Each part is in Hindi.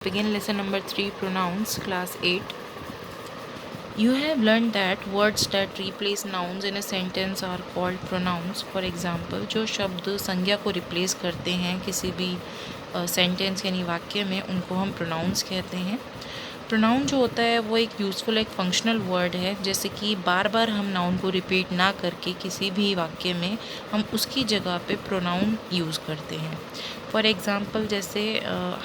Begin lesson number 3, pronouns, class 8. You have learned that words that replace nouns in a sentence are called pronouns. For example, जो शब्द संज्ञा को रिप्लेस करते हैं किसी भी सेंटेंस यानी वाक्य में, उनको हम प्रोनाउंस कहते हैं। प्रोनाउन जो होता है वो एक यूज़फुल, एक फंक्शनल वर्ड है, जैसे कि बार बार हम नाउन को रिपीट ना करके किसी भी वाक्य में हम उसकी जगह पे प्रोनाउन यूज़ करते हैं। फॉर एग्ज़ाम्पल जैसे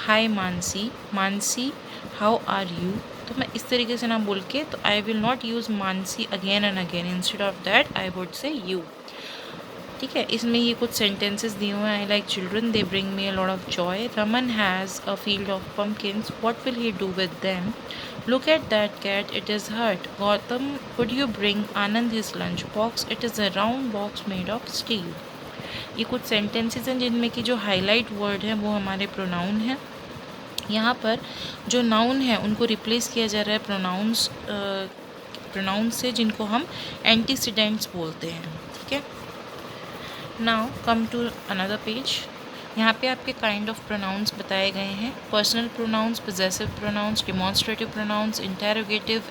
hi Mansi, Mansi how are you, तो मैं इस तरीके से ना बोल के, तो I will not use Mansi again and again, instead of that I would say you. ठीक है, इसमें ये कुछ सेंटेंसेस दिए हुए हैं। I like children, they bring me a lot of joy. Raman has a field of pumpkins, what will he do with them? Look at that cat, it is hurt. Gautam, could you bring Anand his lunch box, it is a round box made of steel. ये कुछ सेंटेंसेस हैं जिनमें कि जो हाईलाइट वर्ड है वो हमारे प्रोनाउन हैं। यहाँ पर जो नाउन है उनको रिप्लेस किया जा रहा है प्रोनाउंस से, जिनको हम एंटीसीडेंट्स बोलते हैं। ठीक है, now come to another page. यहाँ पे आपके काइंड ऑफ प्रोनाउंस बताए गए हैं। Personal pronouns, possessive pronouns, demonstrative pronouns, interrogative,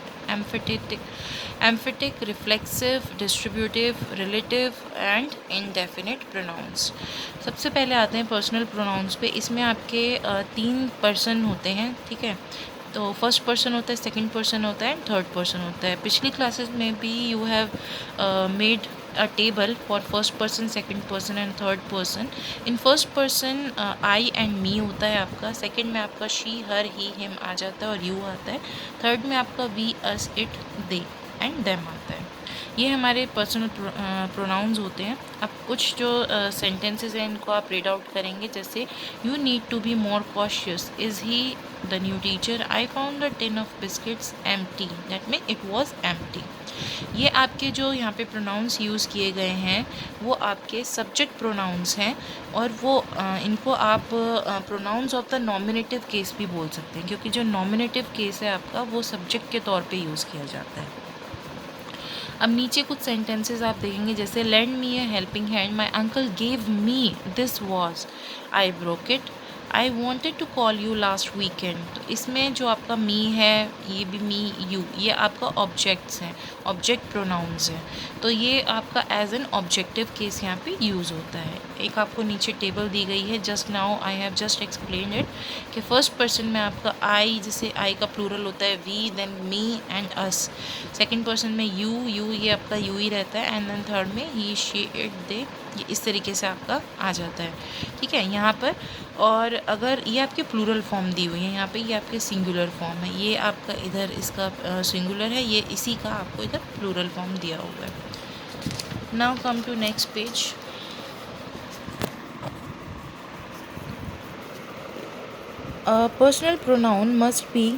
emphatic, reflexive, distributive, relative and indefinite pronouns. सबसे पहले आते हैं पर्सनल प्रोनाउंस पे। इसमें आपके 3 पर्सन होते हैं। ठीक है, तो फर्स्ट पर्सन होता है, सेकंड पर्सन होता है, थर्ड पर्सन होता है। पिछली क्लासेस में भी you have made a table for first person, second person and third person. In first person I and me होता है आपका, सेकंड में आपका she, her, he, him आ जाता है और you आता है, थर्ड में आपका we, us, it, they and them आता है। ये हमारे पर्सनल प्रोनाउंस होते हैं। अब कुछ जो सेंटेंसेस हैं इनको आप रीड आउट करेंगे, जैसे you need to be more cautious, is he the new teacher, I found the tin of biscuits empty, that mean it was empty. ये आपके जो यहाँ पे प्रोनाउंस यूज़ किए गए हैं वो आपके सब्जेक्ट प्रोनाउंस हैं, और वो इनको आप pronouns of the nominative case भी बोल सकते हैं, क्योंकि जो नॉमिनेटिव केस है आपका वो सब्जेक्ट के तौर पे यूज़ किया जाता है। अब नीचे कुछ सेंटेंसेस आप देखेंगे, जैसे lend me a helping hand, my uncle gave me this was, I broke it, I wanted to call you last weekend. तो इसमें जो आपका मी है, ये भी मी, यू, ये आपका ऑब्जेक्ट्स हैं, ऑब्जेक्ट प्रोनाउंस हैं, तो ये आपका एज एन ऑब्जेक्टिव केस यहाँ पे यूज़ होता है। एक आपको नीचे टेबल दी गई है, just now I have just explain it, कि फर्स्ट पर्सन में आपका आई, जैसे आई का प्लूरल होता है we, then me and us. Second person में यू, ये आपका यू ही रहता है, एंड देन थर्ड में ही, शी, इट, दे, ये इस तरीके से आपका आ जाता है। ठीक है, यहाँ पर, और अगर ये आपके प्लूरल फॉर्म दी हुई है, यहाँ पे ये आपके सिंगुलर फॉर्म है, ये आपका इधर इसका सिंगुलर है, ये इसी का आपको इधर प्लूरल फॉर्म दिया हुआ है। Now come to next page. Personal pronoun must be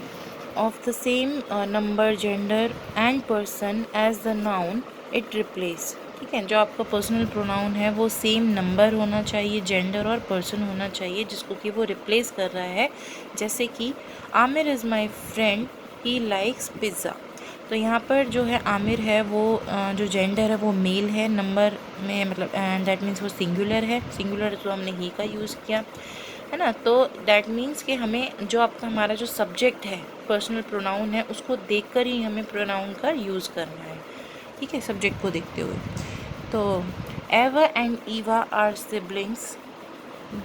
of the same number, gender and person as the noun it replace। ठीक है, जो आपका पर्सनल प्रोनाउन है वो सेम नंबर होना चाहिए, जेंडर और पर्सन होना चाहिए जिसको कि वो रिप्लेस कर रहा है। जैसे कि Aamir is my friend, he likes pizza. तो यहाँ पर जो है आमिर है वो जो जेंडर है वो मेल है, नंबर में मतलब दैट मीन्स वो सिंगुलर है, सिंगुलर जो हमने ही का यूज़ किया है ना। तो दैट मीन्स कि हमें जो आपका हमारा जो सब्जेक्ट है, पर्सनल प्रोनाउन है, उसको देखकर ही हमें प्रोनाउन का यूज़ करना है। ठीक है, सब्जेक्ट को देखते हुए। तो Ava and Eva are siblings,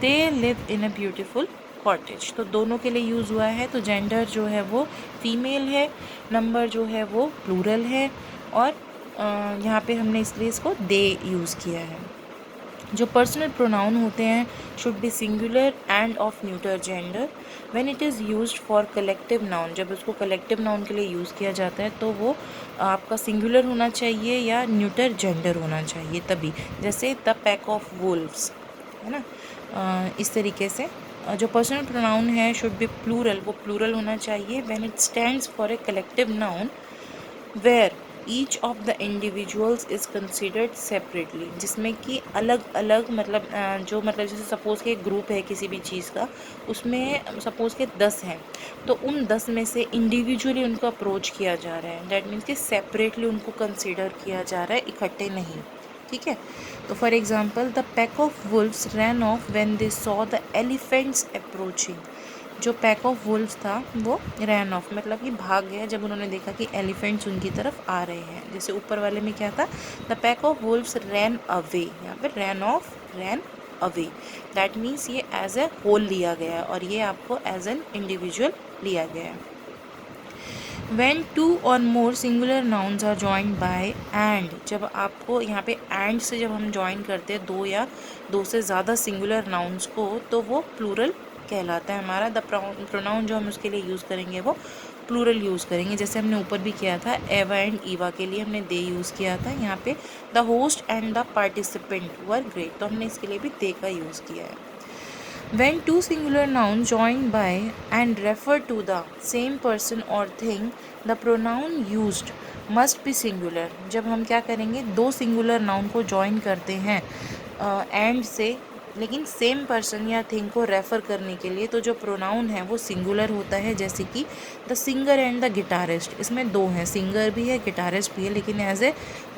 they live in a beautiful cottage. तो दोनों के लिए यूज़ हुआ है। तो जेंडर जो है वो फीमेल है, नंबर जो है वो प्लूरल है, और यहाँ पे हमने इसलिए इसको दे यूज़ किया है। जो पर्सनल प्रोनाउन होते हैं should be singular end of neuter gender when it is used for collective noun. जब उसको कलेक्टिव नाउन के लिए यूज़ किया जाता है तो वो आपका सिंगुलर होना चाहिए या न्यूटर जेंडर होना चाहिए तभी। जैसे द पैक ऑफ वुल्व्स, है ना। इस तरीके से जो पर्सनल प्रोनाउन है शुड बी प्लूरल, वो प्लूरल होना चाहिए when it stands for a collective noun where each of the individuals is considered separately, जिसमें कि अलग अलग मतलब जो मतलब जैसे सपोज़ के एक ग्रुप है किसी भी चीज़ का, उसमें सपोज़ के 10 हैं, तो उन 10 में से इंडिविजुअली उनको अप्रोच किया जा रहा है, दैट मीन्स कि सेपरेटली उनको कंसिडर किया जा रहा है, इकट्ठे नहीं। ठीक है, तो for example the pack of wolves ran off when they saw the elephants approaching, जो पैक ऑफ वुल्व्स था वो रैन ऑफ, मतलब कि भाग गया जब उन्होंने देखा कि एलिफेंट्स उनकी तरफ आ रहे हैं। जैसे ऊपर वाले में क्या था, the pack of wolves ran away, यहाँ पे ran off, ran away, that means ये एज ए होल लिया गया है और ये आपको एज एन इंडिविजुअल लिया गया है। When two or more singular nouns are joined by and, जब आपको यहाँ पे and से जब हम join करते हैं दो या दो से ज़्यादा singular nouns को, तो वो plural कहलाता है हमारा। द प्रोनाउन जो हम उसके लिए यूज़ करेंगे वो प्लूरल यूज़ करेंगे। जैसे हमने ऊपर भी किया था, एवा एंड ईवा के लिए हमने दे यूज़ किया था। यहाँ पे the host and the participant were great, तो हमने इसके लिए भी दे का यूज़ किया है। When two singular nouns join by and refer to the same person or thing, the pronoun used must be singular। जब हम क्या करेंगे, दो सिंगुलर नाउन को ज्वाइन करते हैं एंड से, लेकिन सेम पर्सन या थिंग को रेफ़र करने के लिए, तो जो प्रोनाउन है वो सिंगुलर होता है। जैसे कि the singer and the guitarist, इसमें दो हैं, सिंगर भी है गिटारिस्ट भी है, लेकिन एज ए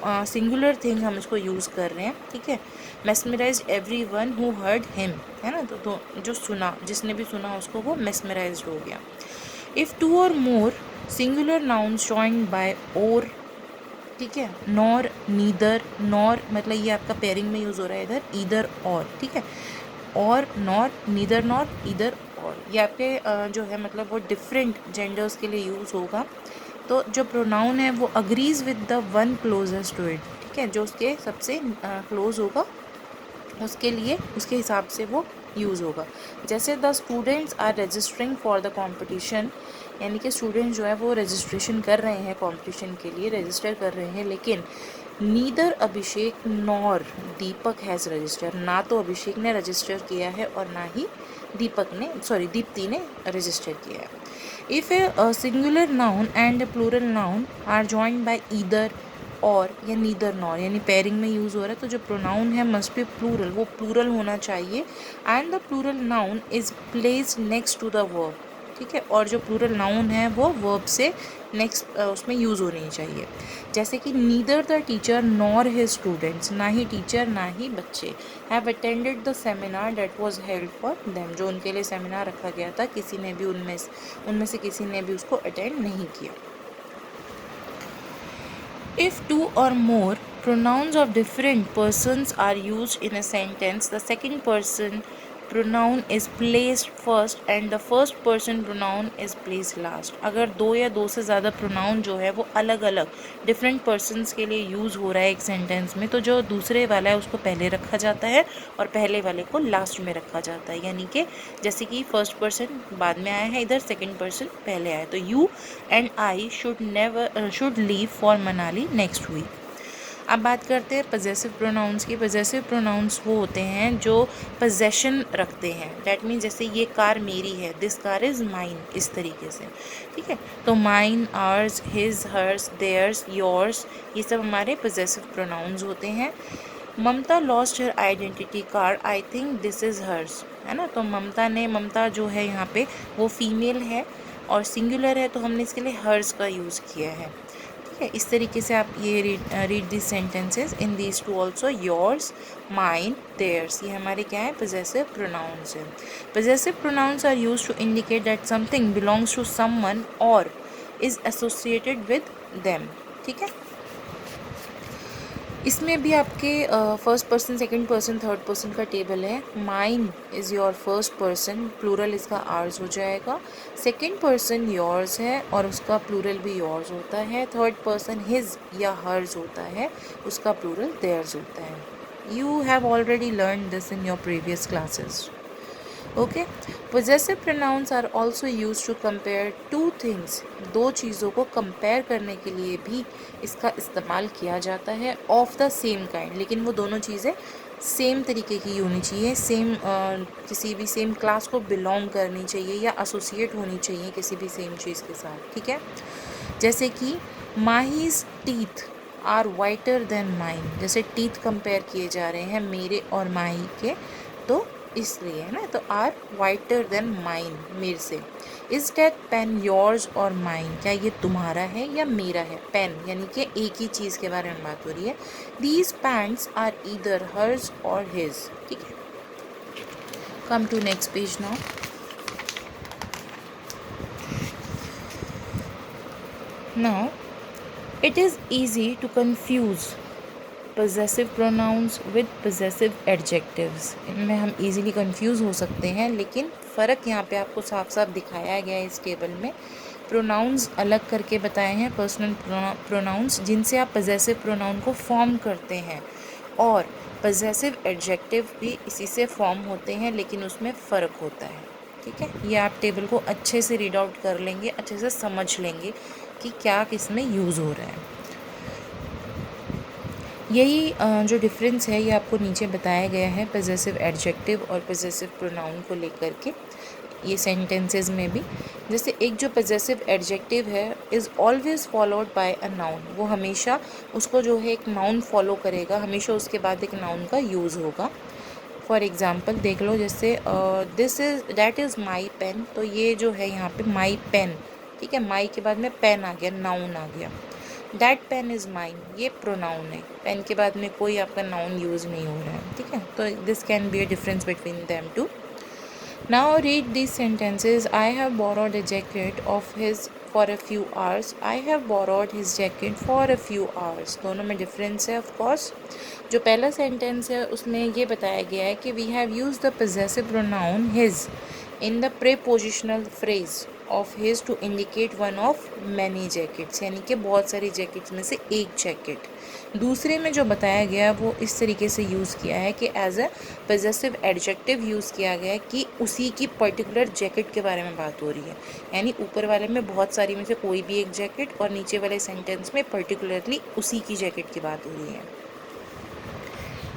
सिंगुलर थिंग हम इसको यूज़ कर रहे हैं, ठीक है। Mesmerised every one who heard him, है ना, तो जो सुना, जिसने भी सुना उसको, वो मेस्मराइज्ड हो गया। इफ़ टू और मोर सिंगुलर नाउन्स जॉइंड बाय और, ठीक है, नॉर, नीदर, नॉर मतलब ये आपका पेयरिंग में यूज़ हो रहा है इधर, ईदर और, ठीक है, और नॉर, नीदर नॉर, ईदर और, ये आपके जो है मतलब वो डिफरेंट जेंडर्स के लिए यूज़ होगा। तो जो प्रोनाउन है वो agrees with the one closest to it, ठीक है, जो उसके सबसे क्लोज होगा उसके लिए, उसके हिसाब से वो यूज़ होगा। जैसे the students are registering for the competition, यानी कि स्टूडेंट जो है वो रजिस्ट्रेशन कर रहे हैं कॉम्पिटिशन के लिए, रजिस्टर कर रहे हैं, लेकिन neither Abhishek nor Deepak has register, ना तो अभिषेक ने रजिस्टर किया है और ना ही दीप्ति ने रजिस्टर किया है। If a singular noun and a plural noun are joined by either or या नीदर नॉर, यानी पेयरिंग में यूज़ हो रहा है, तो जो प्रोनाउन है मस्ट बी प्लूरल, वो प्लूरल होना चाहिए। And the plural noun is placed next to the verb, ठीक है, और जो प्लूरल नाउन है वो वर्ब से नेक्स्ट उसमें यूज़ होनी चाहिए। जैसे कि neither the teacher nor his students, ना ही टीचर ना ही बच्चे, have attended the seminar that was held for them, जो उनके लिए सेमिनार रखा गया था, किसी ने भी उनमें से किसी ने भी उसको अटेंड नहीं किया। If two or more pronouns of different persons are used in a sentence, the second person pronoun is placed first and the first person pronoun is placed last। अगर दो या दो से ज़्यादा pronoun जो है वो अलग अलग different persons के लिए यूज़ हो रहा है एक सेंटेंस में, तो जो दूसरे वाला है उसको पहले रखा जाता है और पहले वाले को लास्ट में रखा जाता है। यानी कि जैसे कि फर्स्ट पर्सन बाद में आया है, इधर सेकंड पर्सन पहले आया, तो you and I should leave for Manali next week. अब बात करते हैं पजेसिव प्रोनाउंस की। पजेसिव प्रोनाउंस वो होते हैं जो पोजेशन रखते हैं, डैट मीन जैसे ये कार मेरी है, दिस कार इज़ माइन, इस तरीके से, ठीक है। तो mine, ours, his, hers, theirs, yours, ये सब हमारे पजेसिव प्रोनाउंस होते हैं। Mamta lost her identity card, I think this is hers, है ना। तो ममता जो है यहाँ पे वो फीमेल है और सिंगुलर है, तो हमने इसके लिए हर्स का यूज़ किया है, ठीक है। इस तरीके से आप ये read this sentences in these two also, yours, mine, theirs, ये हमारे क्या है, पोजेसिव प्रोनाउंस है। Possessive pronouns are used to indicate that something belongs to someone or is associated with them, ठीक है। इसमें भी आपके first person, second person, third person का टेबल है। Mine is your first person, plural इसका आर्स हो जाएगा। सेकंड पर्सन योर्स है और उसका प्लूरल भी योर्स होता है। थर्ड पर्सन हिज या हर्स होता है, उसका प्लूरल देयर्स होता है। You have already learn this in your previous classes, okay. Possessive pronouns are also use to compare two things, दो चीज़ों को कंपेयर करने के लिए भी इसका इस्तेमाल किया जाता है, ऑफ द सेम काइंड, लेकिन वो दोनों चीज़ें सेम तरीके की होनी चाहिए, किसी भी सेम क्लास को बिलोंग करनी चाहिए या एसोसिएट होनी चाहिए किसी भी सेम चीज़ के साथ, ठीक है। जैसे कि Mahi's teeth are whiter than mine, जैसे टीथ कंपेयर किए जा रहे हैं मेरे और माही के, तो इसलिए है ना, तो आर वाइटर देन माइन, मेरे से। इज दैट पेन योर्स और माइन, क्या ये तुम्हारा है या मेरा है। पेन यानी कि एक ही चीज़ के बारे में बात हो रही है। These pants are either hers or his, ठीक है। Come to next page now. Now it is easy to confuse possessive pronouns with possessive adjectives। इनमें हम easily confuse हो सकते हैं, लेकिन फ़र्क यहाँ पे आपको साफ साफ दिखाया गया है इस टेबल में। प्रोनाउंस अलग करके बताए हैं, पर्सनल प्रोनाउंस जिनसे आप possessive pronoun को फॉर्म करते हैं, और possessive adjective भी इसी से फॉर्म होते हैं, लेकिन उसमें फ़र्क होता है। ठीक है, ये आप टेबल को अच्छे से रीड आउट कर लेंगे, अच्छे से समझ लेंगे कि क्या किस में यूज़ हो रहा है। यही जो डिफरेंस है ये आपको नीचे बताया गया है पजेसिव एडजेक्टिव और पजेसिव प्रोनाउन को लेकर के, ये सेंटेंसेस में भी। जैसे एक जो पजेसिव एडजेक्टिव है is always followed by a noun, वो हमेशा उसको जो है एक नाउन फॉलो करेगा, हमेशा उसके बाद एक नाउन का यूज़ होगा। फॉर एग्ज़ाम्पल देख लो, जैसे this is that is my pen, तो ये जो है यहाँ पे माई पेन, ठीक है, माई के बाद में पेन आ गया, नाउन आ गया। दैट पेन इज़ माइन, ये प्रोनाउन है, पेन के बाद में कोई आपका नाउन यूज़ नहीं हो रहा है। ठीक है, तो this can be a difference between them two. Now read this sentences. I have borrowed a jacket of his for a few hours, I have borrowed his jacket for a few hours. दोनों में डिफरेंस है ऑफ कोर्स। जो पहला सेंटेंस है उसमें ये बताया गया है कि we have use the possessive pronoun his in the prepositional phrase of his to indicate one of many jackets, यानी कि बहुत सारी जैकेट्स में से एक जैकेट। दूसरे में जो बताया गया वो इस तरीके से यूज़ किया है कि as a possessive adjective use किया गया है कि उसी की पर्टिकुलर जैकेट के बारे में बात हो रही है, यानी ऊपर वाले में बहुत सारी में से कोई भी एक जैकेट और नीचे वाले सेंटेंस में पर्टिकुलरली उसी की जैकेट की बात हो रही है।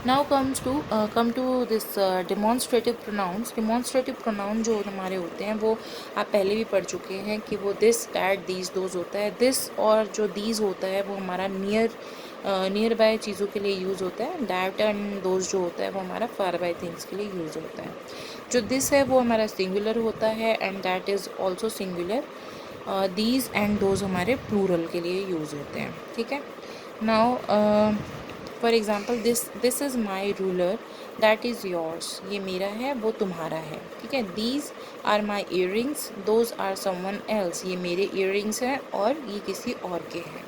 Now come to this demonstrative pronouns. Demonstrative pronoun जो हमारे होते हैं वो आप पहले भी पढ़ चुके हैं कि वो दिस, डैट, दीज, दोज होता है। दिस और जो दीज होता है वो हमारा नियर बाय चीज़ों के लिए यूज़ होता है। डैट एंड दोज जो होता है वो हमारा फार बाय थिंग्स के लिए यूज़ होता है। जो दिस है वो हमारा सिंगुलर होता है and that is also singular. These and those हमारे प्लूरल के लिए यूज़ होते हैं। ठीक है, now for example this is my ruler, that is yours, ये मेरा है वो तुम्हारा है। ठीक है, these are my earrings, those are someone else, ये मेरे ईयर रिंग्स हैं और ये किसी और के हैं।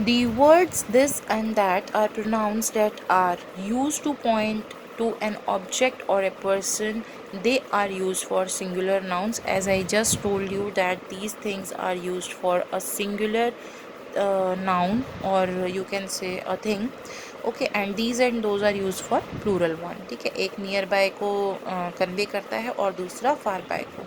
The words this and that are pronouns that are used to point to an object or a person. They are used for singular nouns, as I just told you that these things are used for a singular noun, or you can say a thing. Okay, and these and those are used for plural one. ठीक है, एक नियर बाय को कन्वे करता है और दूसरा फार बाय को।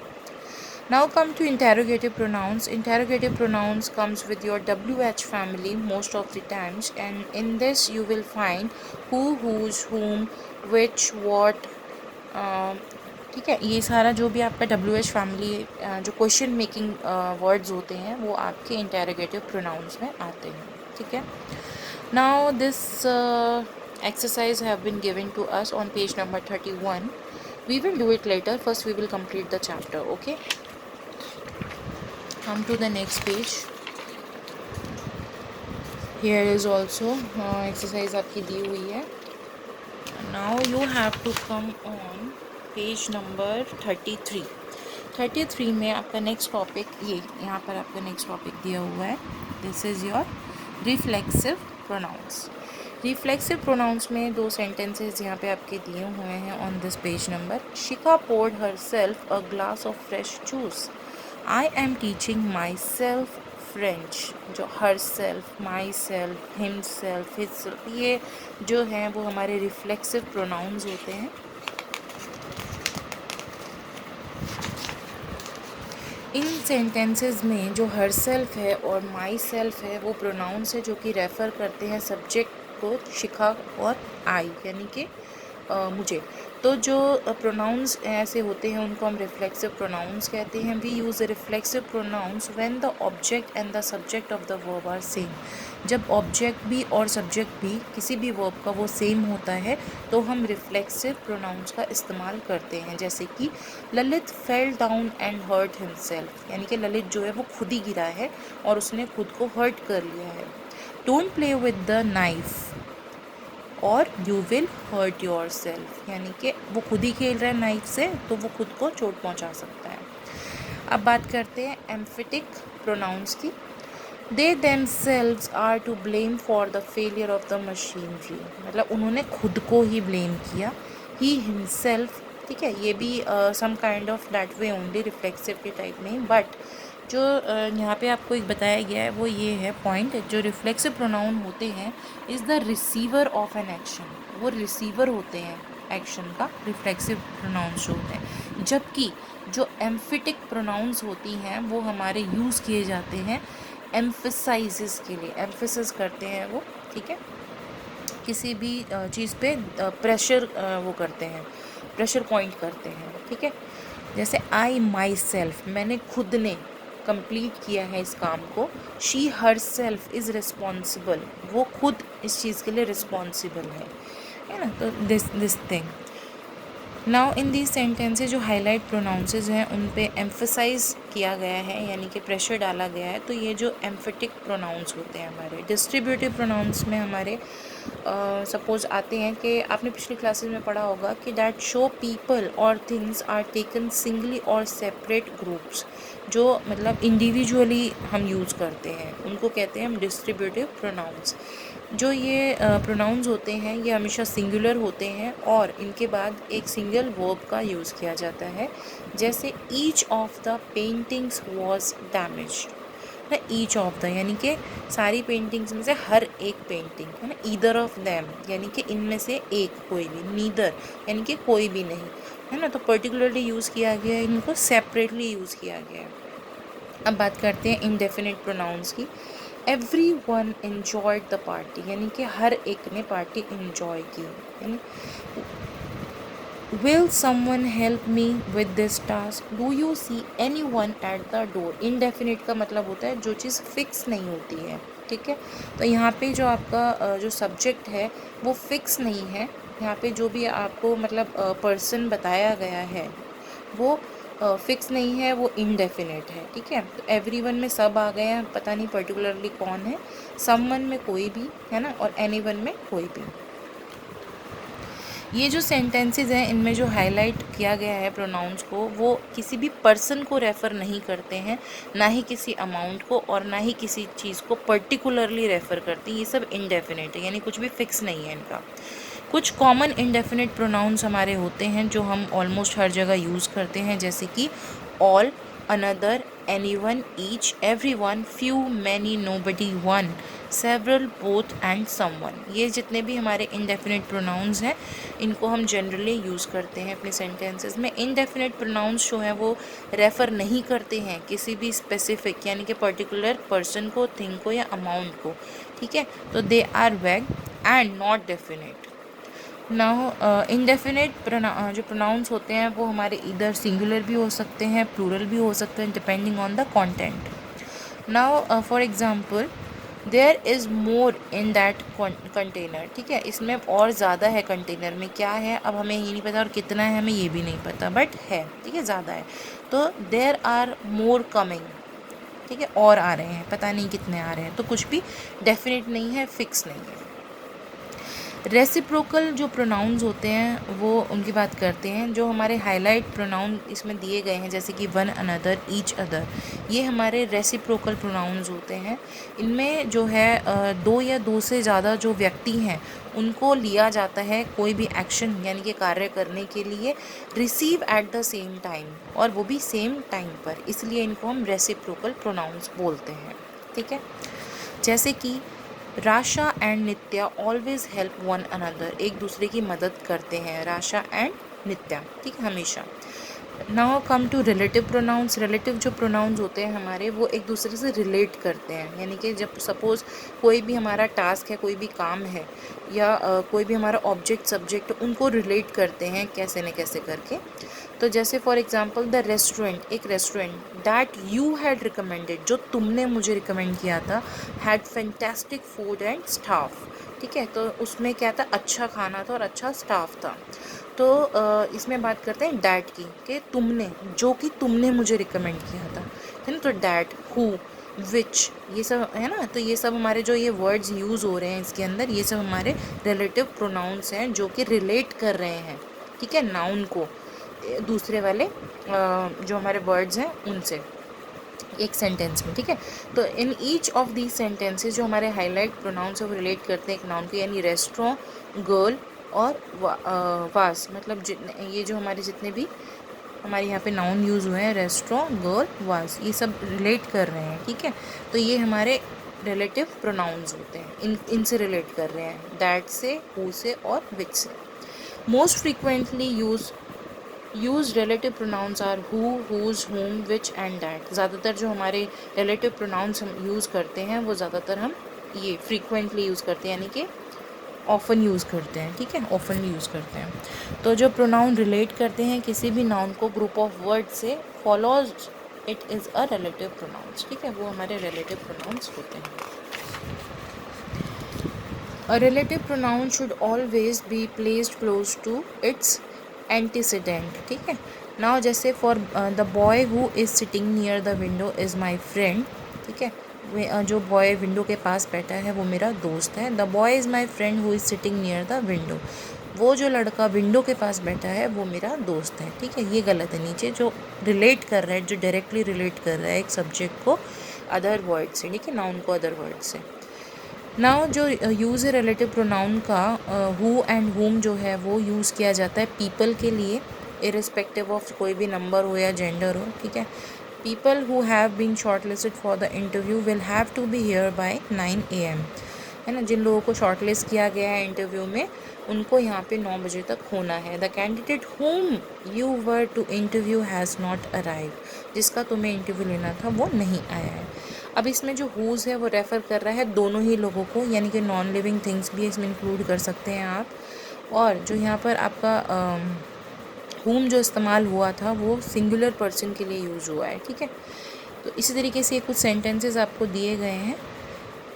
Now come to interrogative pronouns. Interrogative pronouns comes with your WH family most of the times, and in this you will find who, whose, whom, which, what. ठीक है, ये सारा जो भी आपका WH फैमिली जो क्वेश्चन मेकिंग वर्ड्स होते हैं वो आपके इंटेरोगेटिव प्रोनाउंस में आते हैं। ठीक है, now this exercise have been given to us on page number 31. We will do it later. First we will complete the chapter. Okay, come to the next page. Here is also exercise आपकी दी हुई है। Now you have to come on page number 33। 33 में आपका नेक्स्ट टॉपिक, ये यहाँ पर आपका नेक्स्ट टॉपिक दिया हुआ है, this is your reflexive pronouns. Reflexive pronouns में दो सेंटेंसेस यहाँ पे आपके दिए हुए हैं on this page number. Shikha poured herself a glass of fresh juice. I am teaching myself French। जो herself, myself, himself, himself, ये जो हैं वो हमारे रिफ्लेक्सिव प्रोनाउंस होते हैं। इन सेंटेंसेस में जो हर सेल्फ है और माई सेल्फ है वो प्रोनाउंस है जो कि रेफ़र करते हैं सब्जेक्ट को, शिखा और आई, यानी कि मुझे। तो जो प्रोनाउंस ऐसे होते हैं उनको हम रिफ्लेक्सिव प्रोनाउंस कहते हैं। We use reflexive pronouns when the object and the subject of the verb are same. जब ऑब्जेक्ट भी और सब्जेक्ट भी किसी भी वर्ब का वो सेम होता है तो हम रिफ्लेक्सिव प्रोनाउंस का इस्तेमाल करते हैं। जैसे कि Lalit fell down and hurt himself, यानी कि ललित जो है वो खुद ही गिरा है और उसने खुद को हर्ट कर लिया है। Don't play with the knife और you will hurt yourself, यानी कि वो खुद ही खेल रहा है नाइफ से तो वो खुद को चोट पहुंचा सकता है। अब बात करते हैं एम्फेटिक प्रोनाउंस की। They themselves are to blame for the failure of the machinery, मतलब उन्होंने खुद को ही ब्लेम किया, ही हिमसेल्फ, ठीक है। ये भी some kind of that way only, reflexive के टाइप नहीं, बट जो यहाँ पे आपको एक बताया गया है वो ये है पॉइंट, जो रिफ्लेक्सिव प्रोनाउन होते हैं is the receiver of an action, वो रिसीवर होते हैं एक्शन का, रिफ्लेक्सिव प्रोनाउंस जो होते हैं। जबकि जो एम्फिटिक प्रोनाउंस होती हैं वो हमारे यूज़ किए जाते हैं एम्फसाइज़ के लिए, एम्फेसिस करते हैं वो, ठीक है, किसी भी चीज़ पे प्रेशर वो करते हैं, प्रेशर पॉइंट करते हैं, ठीक है। जैसे आई माई सेल्फ, मैंने खुद ने कंप्लीट किया है इस काम को। She her self is responsible, वो खुद इस चीज़ के लिए रिस्पॉन्सिबल है ना। तो this thing now in these sentences जो हाईलाइट प्रोनाउंसेस हैं उन पे एम्फसाइज किया गया है, यानी कि प्रेशर डाला गया है। तो ये जो एम्फेटिक प्रोनाउंस होते हैं हमारे, डिस्ट्रीब्यूटिव प्रोनाउंस में हमारे सपोज आते हैं कि आपने पिछली क्लासेस में पढ़ा होगा कि दैट शो पीपल और थिंग्स आर टेकन सिंगली और सेपरेट ग्रुप्स, जो मतलब इंडिविजुअली हम यूज़ करते हैं उनको कहते हैं हम डिस्ट्रीब्यूटिव प्रोनाउंस। जो ये प्रोनाउंस होते हैं ये हमेशा सिंगुलर होते हैं और इनके बाद एक सिंगल वर्ब का यूज़ किया जाता है। जैसे each of the paintings was damaged ना, ईच ऑफ द यानी कि सारी पेंटिंग्स में से हर एक पेंटिंग है ना, ईदर ऑफ देम यानी कि इनमें से एक कोई भी, नीदर यानी कि कोई भी नहीं, है ना। तो पर्टिकुलरली यूज़ किया गया है, इनको सेपरेटली यूज़ किया गया है। अब बात करते हैं इंडेफिनिट प्रोनाउंस की। Every one enjoyed the party, यानी कि हर एक ने पार्टी इन्जॉय की, यानी will someone help me with this task, do you see any one at the door. Indefinite का मतलब होता है जो चीज़ फिक्स नहीं होती है, ठीक है। तो यहाँ पे जो आपका जो सब्जेक्ट है वो फिक्स नहीं है, यहाँ पे जो भी आपको मतलब पर्सन बताया गया है वो फिक्स नहीं है, वो इनडेफिनेट है, ठीक है। तो एवरीवन में सब आ गए हैं, पता नहीं पर्टिकुलरली कौन है, समवन में कोई भी है ना, और एनीवन में कोई भी। ये जो सेंटेंसेस हैं इनमें जो हाईलाइट किया गया है प्रोनाउंस को, वो किसी भी पर्सन को रेफ़र नहीं करते हैं, ना ही किसी अमाउंट को और ना ही किसी चीज़ को पर्टिकुलरली रेफ़र करती हैं। ये सब इनडेफिनेट है, यानी कुछ भी फिक्स नहीं है इनका। कुछ कॉमन इंडेफिनिट प्रोनाउंस हमारे होते हैं जो हम ऑलमोस्ट हर जगह यूज़ करते हैं, जैसे कि all, another, anyone, each, everyone, few, many, nobody, one, several, both and someone. ये जितने भी हमारे इंडेफिनिट प्रोनाउंस हैं इनको हम जनरली यूज़ करते हैं अपने सेंटेंसेस में। इनडेफिनिट प्रोनाउंस जो हैं वो रेफ़र नहीं करते हैं किसी भी स्पेसिफिक यानी कि पर्टिकुलर पर्सन को, थिंग को या अमाउंट को, ठीक है। तो दे आर वैग and not definite. Now indefinite जो प्रोनाउंस होते हैं वो हमारे इधर सिंगुलर भी हो सकते हैं, प्लूरल भी हो सकते हैं, depending on the content. Now for example there is more in that container, ठीक है। इसमें और ज़्यादा है कंटेनर में, क्या है अब हमें ये नहीं पता और कितना है हमें ये भी नहीं पता, बट है, ठीक है, ज़्यादा है। तो देयर आर मोर कमिंग, ठीक है, और आ रहे हैं, पता नहीं कितने आ रहे हैं। तो कुछ भी डेफिनेट नहीं है, फिक्स नहीं है। रेसिप्रोकल जो प्रोनाउंस होते हैं वो उनकी बात करते हैं। जो हमारे हाईलाइट प्रोनाउन इसमें दिए गए हैं जैसे कि वन, अनदर, ईच अदर, ये हमारे रेसिप्रोकल प्रोनाउंस होते हैं। इनमें जो है दो या दो से ज़्यादा जो व्यक्ति हैं उनको लिया जाता है कोई भी एक्शन यानी कि कार्य करने के लिए, receive at the same time, और वो भी सेम टाइम पर, इसलिए इनको हम रेसिप्रोकल प्रोनाउंस बोलते हैं, ठीक है। जैसे कि Rasha and Nitya always help one another, एक दूसरे की मदद करते हैं, राशा एंड नित्या, ठीक है, हमेशा। Now come to relative pronouns. Relative जो प्रोनाउंस होते हैं हमारे वो एक दूसरे से रिलेट करते हैं, यानी कि जब सपोज़ कोई भी हमारा टास्क है, कोई भी काम है, या कोई भी हमारा ऑब्जेक्ट सब्जेक्ट, उनको रिलेट करते हैं कैसे न कैसे करके। तो जैसे फॉर एग्जांपल द रेस्टोरेंट, एक restaurant that you had recommended, जो तुमने मुझे रिकमेंड किया था, had fantastic food and staff, ठीक है। तो उसमें क्या था, अच्छा खाना था और अच्छा स्टाफ था। तो इसमें बात करते हैं डैट की, कि तुमने, जो कि तुमने मुझे रिकमेंड किया था, है ना। तो डैट, हु, विच, ये सब है ना। तो ये सब हमारे जो ये वर्ड्स यूज़ हो रहे हैं इसके अंदर, ये सब हमारे रिलेटिव प्रोनाउंस हैं जो कि रिलेट कर रहे हैं, ठीक है, नाउन को, दूसरे वाले जो हमारे वर्ड्स हैं उनसे एक सेंटेंस में, ठीक है। तो in each of these sentences जो हमारे हाईलाइट प्रोनाउंस है वो रिलेट करते हैं एक नाउन को, यानी रेस्टोरेंट, गर्ल और वास, मतलब ये जो हमारे जितने भी हमारे यहाँ पे नाउन यूज़ हुए हैं, रेस्टोरेंट, गर्ल, वास, ये सब रिलेट कर रहे हैं, ठीक है। तो ये हमारे रिलेटिव प्रोनाउंस होते हैं, इनसे रिलेट कर रहे हैं, दैट से, हु से और विच से। Most frequently use relative pronouns are who, whose, whom, which and that. ज़्यादातर जो हमारे रिलेटिव प्रोनाउंस हम यूज़ करते हैं वो ज़्यादातर हम ये फ्रीक्वेंटली यूज़ करते हैं, यानी कि ऑफन यूज़ करते हैं, ठीक है, ऑफन यूज़ करते हैं। तो जो प्रोनाउन रिलेट करते हैं किसी भी नाउन को ग्रुप ऑफ वर्ड से, follows it is a relative pronouns, ठीक है, वो हमारे रिलेटिव प्रोनाउंस होते हैं। A relative pronoun should always be placed close to its antecedent, ठीक है। नाउ जैसे for the boy who is sitting near the window is my friend, ठीक है, जो बॉय विंडो के पास बैठा है वो मेरा दोस्त है। The boy is my friend who is sitting near the window, वो जो लड़का विंडो के पास बैठा है वो मेरा दोस्त है, ठीक है। ये गलत है, नीचे जो रिलेट कर रहा है, जो डायरेक्टली रिलेट कर रहा है एक सब्जेक्ट को अदर वर्ड से, ठीक है, नाउन को अदर वर्ड से। नाउ जो यूज़ है रिलेटिव प्रोनाउन का, हु एंड हुम जो है वो यूज़ किया जाता है पीपल के लिए, इरिस्पेक्टिव ऑफ कोई भी नंबर हो या जेंडर हो, ठीक है। People who have been shortlisted for the interview will have to be here by 9 AM, है ना। जिन लोगों को शॉर्टलिस्ट किया गया है इंटरव्यू में उनको यहाँ पे 9 बजे तक होना है। The candidate whom you were to interview has not arrived, जिसका तुम्हें इंटरव्यू लेना था वो नहीं आया है। अब इसमें जो हुज़ है वो रेफ़र कर रहा है दोनों ही लोगों को, यानी कि नॉन लिविंग थिंग्स भी इसमें इंक्लूड कर सकते हैं आप। और जो यहाँ पर आपका हुम जो इस्तेमाल हुआ था वो सिंगुलर पर्सन के लिए यूज़ हुआ है, ठीक है। तो इसी तरीके से कुछ सेंटेंसेस आपको दिए गए हैं।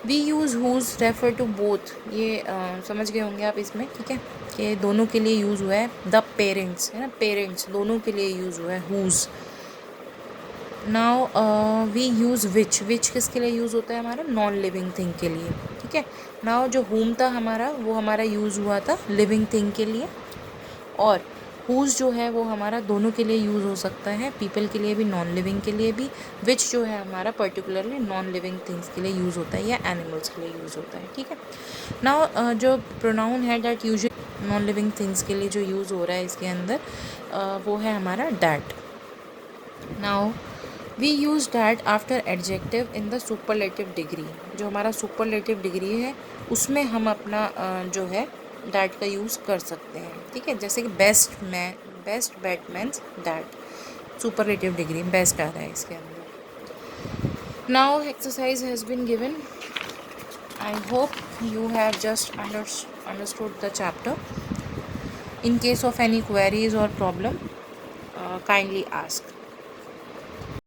We use whose refer to both, ये समझ गए होंगे आप इसमें, ठीक है, कि दोनों के लिए यूज़ हुआ है। द पेरेंट्स, है ना, पेरेंट्स दोनों के लिए यूज़ हुआ है who's. Now we use which किसके लिए यूज़ होता है, हमारा नॉन लिविंग थिंग के लिए, ठीक है। नाउ जो हुम था हमारा वो हमारा यूज़ हुआ था लिविंग थिंग के लिए, और हुज़ जो है वो हमारा दोनों के लिए यूज़ हो सकता है, पीपल के लिए भी, नॉन लिविंग के लिए भी। विच जो है हमारा पर्टिकुलरली नॉन लिविंग थिंग्स के लिए यूज़ होता है या एनिमल्स के लिए यूज़ होता है, ठीक है। नाउ जो प्रोनाउन है that usually non living things के लिए जो यूज़ हो रहा है इसके अंदर वो है हमारा that. Now we use that after adjective in the superlative degree, जो हमारा सुपरलेटिव डिग्री है उसमें हम अपना जो है डैट का यूज़ कर सकते हैं, ठीक है। जैसे कि best batsman's that, superlative degree best आ रहा है इसके अंदर। Now exercise has been given, I hope you have just understood the chapter. In case of any queries or problem, kindly ask.